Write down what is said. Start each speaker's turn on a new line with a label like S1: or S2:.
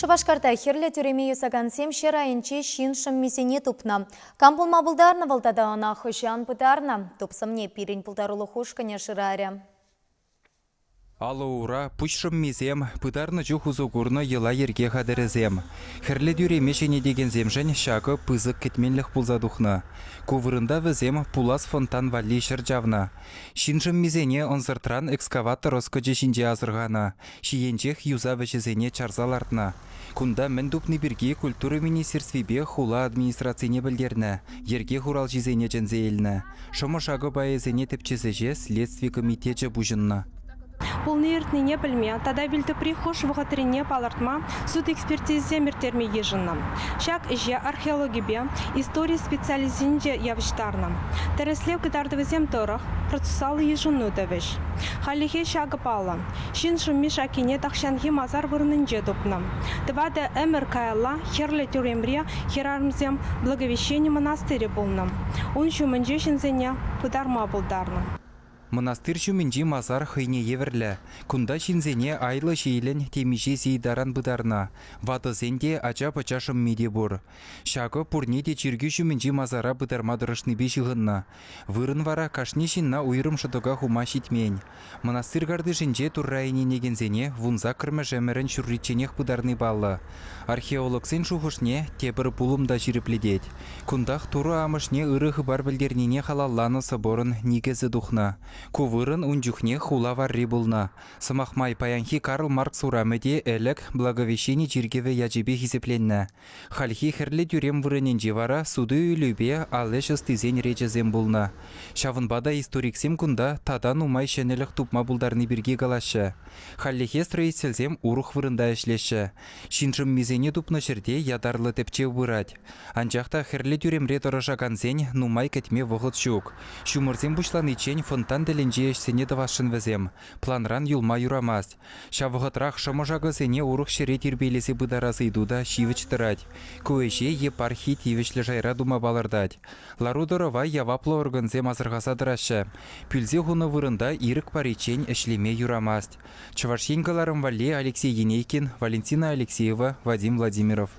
S1: Шабашкарта херлі түреме юсагансем шерайынче шиншым месене тупна. Кампулма бұлдарны валтадағына хышан пытарна. Тупсымне пирин пұлдарулы хушкане шыраря.
S2: Алаура пұшшым мезем, пытарны жүхузу күрні ела ерге қадырызем. Хірлі дүремешіне деген земжен шағы пызық кетменлік пұлзадухна. Кувырында візем пулас фонтан валли шыржавна. Шинжым мезене онзыртран экскаватор оскөже шинже азырғана. Шиенчех юза вәжізене чарзалартна. Кунда міндупны бірге культура министерствебе хула администрацияне білдерні. Ерге хурал жезене жэнзейліні. Шымы шағы байызене тіпчізіже следствие комитеті бұжынна.
S3: Полный не пельме, тогда вильты прихож в гатрине палартма, суд экспертизе миртерми ежинна. Шак же археологибе, истории специализинже явиштарна. Тереслев китардовезем торах, процессалы ежину девиш. Халихе шага пала. Шиншум мишакине тахшанхи мазар вырнынже допна. Твада МРКЛ, херле тюремре, херармзем, благовещение монастыре полном. Он шуманже шинзене, пударма булдарна.
S2: Монастырь шуменжи мазар хыйне еверлі. Кунда шинзене айлы шейлін темеше зейдаран бұдарна. Ватызенде ача-пача шыммеде бұр. Шағы пурнеде чиргі шуменжи мазара бұдарма дұрышны бешіғынна. Вырын вара кашне шинна уйрым шыдыға хума шитмен. Монастырь гарды жінже туррайыне негензене вунза кірмі жемерін шүрритченех бұдарны баллы. Археологсен шухышне тебір пулымда жиріпледет. Кундах туру амышне ырығы бар білдернене халалланы соборын негезі духна. Кувырын унжухне хула варри булна. Самахмай паянхи Карл Маркс урамеде элек благовещение чиркеве яжебе хисепленна. Хальхи херле тюрем вырыненже вара суды үйлюбе алеш ыстызен речезем булна. Шавынбада историксем кунда тадан умай шенелік тупма булдарны бірге галашы. Халлихе строительсем урух вырында эшлеші. Шинжым мизене тупна жерде ядарлы тепче вырать. Анжақта херле тюремре торашаганзен нумай кетме вғыт шук. Шумырзем бушланы чен фонтан деленже сене давашын візем. Планран юлма юрамаст. Шавғытрах шамажағы сене урух шере тербелесі бұдаразы идуда шивіч тырать. Көеше епархи тивішлі жайра дума балырдать. Ларудорова яваплы органзем азырғаса дырашы. Пүлзе хуны вырында ирік паричен эшлеме юрамаст. Чувашенгаларым Вале Алексей Енейкин, Валентина Алексеева, Вадим Владимиров.